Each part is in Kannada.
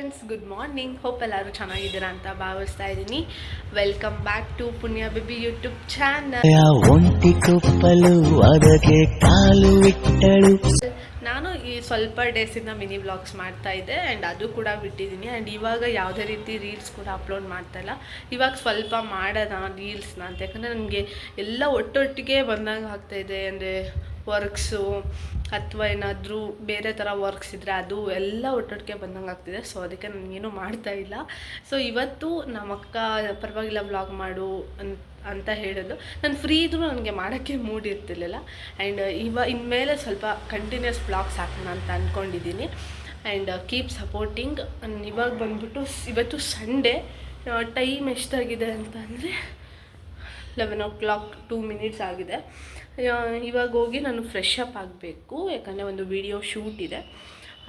Friends, good morning. ಹೋಪ್ ಎಲ್ಲರೂ ಚೆನ್ನಾಗಿದ್ದೀರಾ ಅಂತ ಭಾವಿಸ್ತಾ ಇದ್ದೀನಿ. Welcome back to Punya baby YouTube channel. ನಾನು ಈ ಸ್ವಲ್ಪ ಡೇಸಿಂದ ಮಿನಿ ವ್ಲಾಗ್ಸ್ ಮಾಡ್ತಾ ಇದ್ದೆ ಆ್ಯಂಡ್ ಅದು ಕೂಡ ಬಿಟ್ಟಿದ್ದೀನಿ. ಆ್ಯಂಡ್ ಇವಾಗ ಯಾವುದೇ ರೀತಿ ರೀಲ್ಸ್ ಕೂಡ ಅಪ್ಲೋಡ್ ಮಾಡ್ತಾ ಇಲ್ಲ. ಇವಾಗ ಸ್ವಲ್ಪ ಮಾಡೋಣ ರೀಲ್ಸ್ನ ಅಂತ, ಯಾಕಂದರೆ ನನಗೆ ಎಲ್ಲ ಒಟ್ಟೊಟ್ಟಿಗೆ ಬಂದಂಗೆ ಆಗ್ತಾಯಿದೆ. ಅಂದರೆ ವರ್ಕ್ಸು ಅಥವಾ ಏನಾದರೂ ಬೇರೆ ಥರ ವರ್ಕ್ಸ್ ಇದ್ದರೆ ಅದು ಎಲ್ಲ ಒಟ್ಟೊಟ್ಟಿಗೆ ಬಂದಂಗೆ ಆಗ್ತಿದೆ. ಸೊ ಅದಕ್ಕೆ ನನಗೇನು ಮಾಡ್ತಾ ಇಲ್ಲ. ಸೊ ಇವತ್ತು ನಮ್ಮ ಅಕ್ಕ ಪರವಾಗಿಲ್ಲ ವ್ಲಾಗ್ ಮಾಡು ಅಂತ ಹೇಳಿದ್ರು. ನಾನು ಫ್ರೀ ಇದ್ದರೂ ನನಗೆ ಮಾಡೋಕ್ಕೆ ಮೂಡ್ ಇರ್ತಿರ್ಲಿಲ್ಲ. ಆ್ಯಂಡ್ ಇನ್ಮೇಲೆ ಸ್ವಲ್ಪ ಕಂಟಿನ್ಯೂಸ್ ವ್ಲಾಗ್ಸ್ ಹಾಕೋಣ ಅಂತ ಅಂದ್ಕೊಂಡಿದ್ದೀನಿ. And keep supporting. ಇವಾಗ ಬಂದ್ಬಿಟ್ಟು ಇವತ್ತು ಸಂಡೇ. ಟೈಮ್ ಎಷ್ಟಾಗಿದೆ ಅಂತ ಅಂದರೆ 11 o'clock 2 minutes ಆಗಿದೆ. ಇವಾಗ ಹೋಗಿ ನಾನು ಫ್ರೆಶ್ ಅಪ್ ಆಗಬೇಕು, ಯಾಕಂದರೆ ಒಂದು ವಿಡಿಯೋ ಶೂಟ್ ಇದೆ.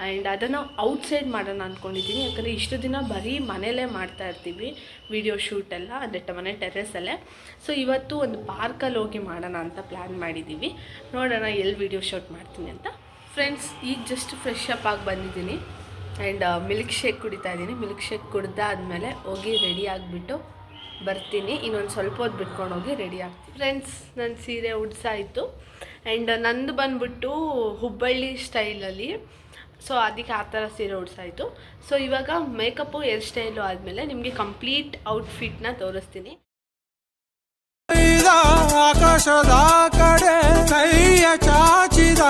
ಆ್ಯಂಡ್ ಅದನ್ನು ಔಟ್ಸೈಡ್ ಮಾಡೋಣ ಅಂದ್ಕೊಂಡಿದ್ದೀನಿ. ಯಾಕಂದರೆ ಇಷ್ಟು ದಿನ ಬರೀ ಮನೆಯಲ್ಲೇ ಮಾಡ್ತಾ ಇರ್ತೀವಿ ವಿಡಿಯೋ ಶೂಟೆಲ್ಲ, ಅಂದರೆ ಮನೆ ಟೆರೆಸಲ್ಲೇ. ಸೊ ಇವತ್ತು ಒಂದು ಪಾರ್ಕಲ್ಲಿ ಹೋಗಿ ಮಾಡೋಣ ಅಂತ ಪ್ಲ್ಯಾನ್ ಮಾಡಿದ್ದೀವಿ. ನೋಡೋಣ ಎಲ್ಲಿ ವಿಡಿಯೋ ಶೂಟ್ ಮಾಡ್ತೀನಿ ಅಂತ. ಫ್ರೆಂಡ್ಸ್, ಈಗ ಜಸ್ಟ್ ಫ್ರೆಶ್ ಅಪ್ ಆಗಿ ಬಂದಿದ್ದೀನಿ ಆ್ಯಂಡ್ ಮಿಲ್ಕ್ ಶೇಕ್ ಕುಡಿತಾ ಇದ್ದೀನಿ. ಮಿಲ್ಕ್ ಶೇಕ್ ಕುಡ್ದಾದ್ಮೇಲೆ ಹೋಗಿ ರೆಡಿ ಆಗಿಬಿಟ್ಟು ಬರ್ತೀನಿ. ಇನ್ನೊಂದು ಸ್ವಲ್ಪ ಹೊತ್ತು ಬಿಟ್ಕೊಂಡು ಹೋಗಿ ರೆಡಿ ಆಗ್ತೀನಿ. ಫ್ರೆಂಡ್ಸ್, ನನ್ನ ಸೀರೆ ಉಡ್ಸಾಯಿತು ಆ್ಯಂಡ್ ನಂದು ಬಂದ್ಬಿಟ್ಟು ಹುಬ್ಬಳ್ಳಿ ಸ್ಟೈಲಲ್ಲಿ. ಸೊ ಅದಕ್ಕೆ ಆ ಥರ ಸೀರೆ ಉಡ್ಸಾಯಿತು. ಸೊ ಇವಾಗ ಮೇಕಪ್ಪು ಹೇರ್ ಸ್ಟೈಲು ಆದಮೇಲೆ ನಿಮಗೆ ಕಂಪ್ಲೀಟ್ ಔಟ್ಫಿಟ್ನ ತೋರಿಸ್ತೀನಿ. ಆಕಾಶದ ಕಡೆ ಕೈಯ ಚಾಚಿದ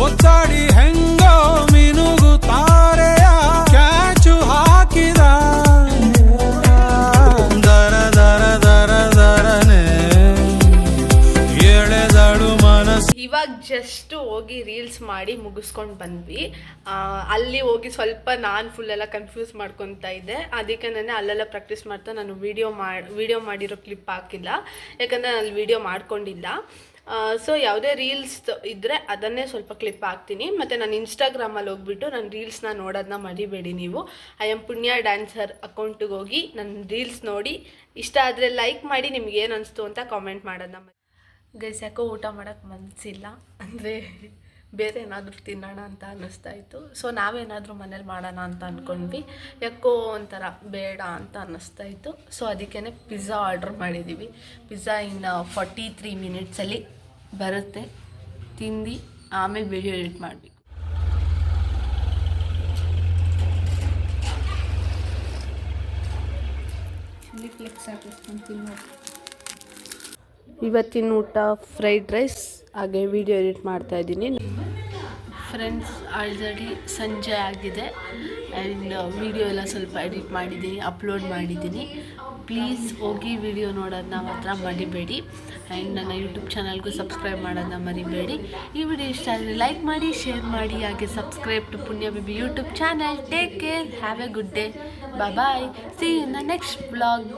ಒತ್ತಾಡಿ ಹೆಂಗೋ ಮಿನುಗು ತಾರೆಯ ಕ್ಯಾಚು ಹಾಕಿದ ದರ ದರ ದರ ದರನೆ ಎಳೆದಳು ಮನಸ್ಸು. ಇವಾಗ ಜಸ್ಟ್ ಹೋಗಿ ರೀಲ್ಸ್ ಮಾಡಿ ಮುಗಿಸ್ಕೊಂಡು ಬಂದ್ವಿ. ಅಲ್ಲಿ ಹೋಗಿ ಸ್ವಲ್ಪ ನಾನು ಫುಲ್ಲೆಲ್ಲ ಕನ್ಫ್ಯೂಸ್ ಮಾಡ್ಕೊತಾ ಇದ್ದೆ. ಅದಕ್ಕೆ ನಾನು ಅಲ್ಲೆಲ್ಲ ಪ್ರಾಕ್ಟೀಸ್ ಮಾಡ್ತಾ ನಾನು ವಿಡಿಯೋ ಮಾಡಿರೋ ಕ್ಲಿಪ್ ಹಾಕಿಲ್ಲ, ಯಾಕಂದರೆ ನಾನು ವಿಡಿಯೋ ಮಾಡ್ಕೊಂಡಿಲ್ಲ. ಸೊ ಯಾವುದೇ ರೀಲ್ಸ್ ಇದ್ದರೆ ಅದನ್ನೇ ಸ್ವಲ್ಪ ಕ್ಲಿಪ್ ಹಾಕ್ತೀನಿ. ಮತ್ತು ನಾನು ಇನ್ಸ್ಟಾಗ್ರಾಮಲ್ಲಿ ಹೋಗ್ಬಿಟ್ಟು ನನ್ನ ರೀಲ್ಸ್ನ ನೋಡೋದನ್ನ ಮರಿಬೇಡಿ ನೀವು. ಐ ಆಮ್ ಪುಣ್ಯ ಡ್ಯಾನ್ಸರ್ ಅಕೌಂಟಿಗೆ ಹೋಗಿ ನನ್ನ ರೀಲ್ಸ್ ನೋಡಿ ಇಷ್ಟ ಆದರೆ ಲೈಕ್ ಮಾಡಿ, ನಿಮ್ಗೆ ಏನು ಅನಿಸ್ತು ಅಂತ ಕಾಮೆಂಟ್ ಮಾಡೋದನ್ನ ಗೈಸ್. ಯಾಕೋ ಊಟ ಮಾಡೋಕ್ಕೆ ಮನಸ್ಸಿಲ್ಲ, ಅಂದರೆ ಬೇರೆ ಏನಾದರೂ ತಿನ್ನೋಣ ಅಂತ ಅನ್ನಿಸ್ತಾಯಿತ್ತು. ಸೊ ನಾವೇನಾದರೂ ಮನೇಲಿ ಮಾಡೋಣ ಅಂತ ಅಂದ್ಕೊಂಡ್ವಿ. ಯಾಕೋ ಒಂಥರ ಬೇಡ ಅಂತ ಅನ್ನಿಸ್ತಾಯಿತ್ತು. ಸೊ ಅದಕ್ಕೇ ಪಿಜ್ಜಾ ಆರ್ಡ್ರ್ ಮಾಡಿದ್ದೀವಿ. ಪಿಜ್ಜಾ ಇನ್ನು 43 minutesಲ್ಲಿ ಬರುತ್ತೆ. ತಿಂದು ಆಮೇಲೆ ವಿಡಿಯೋ ಎಡಿಟ್ ಮಾಡಬೇಕು. ಚಿಲ್ಲಿ ಫ್ಲೆಕ್ಸ್ ಹಾಕಿಸ್ಕೊಂಡು ತಿನ್ನೋದು. ಇವತ್ತಿನ ಊಟ ಫ್ರೈಡ್ ರೈಸ್, ಹಾಗೆ ವಿಡಿಯೋ ಎಡಿಟ್ ಮಾಡ್ತಾಯಿದ್ದೀನಿ. ಫ್ರೆಂಡ್ಸ್, ಆಲ್ರೆಡಿ ಸಂಜೆ ಆಗಿದೆ ಆ್ಯಂಡ್ ವಿಡಿಯೋ ಎಲ್ಲ ಸ್ವಲ್ಪ ಎಡಿಟ್ ಮಾಡಿದ್ದೀನಿ, ಅಪ್ಲೋಡ್ ಮಾಡಿದ್ದೀನಿ. ಪ್ಲೀಸ್ ಹೋಗಿ ವಿಡಿಯೋ ನೋಡೋದನ್ನ ಮಾತ್ರ ಮರಿಬೇಡಿ. ಆ್ಯಂಡ್ ನನ್ನ ಯೂಟ್ಯೂಬ್ ಚಾನಲ್ಗೂ ಸಬ್ಸ್ಕ್ರೈಬ್ ಮಾಡೋದನ್ನ ಮರಿಬೇಡಿ. ಈ ವಿಡಿಯೋ ಇಷ್ಟ ಆದರೆ ಲೈಕ್ ಮಾಡಿ, ಶೇರ್ ಮಾಡಿ, ಹಾಗೆ subscribe to Punya baby YouTube channel. Take care, have a good day, bye bye, see you in the next vlog.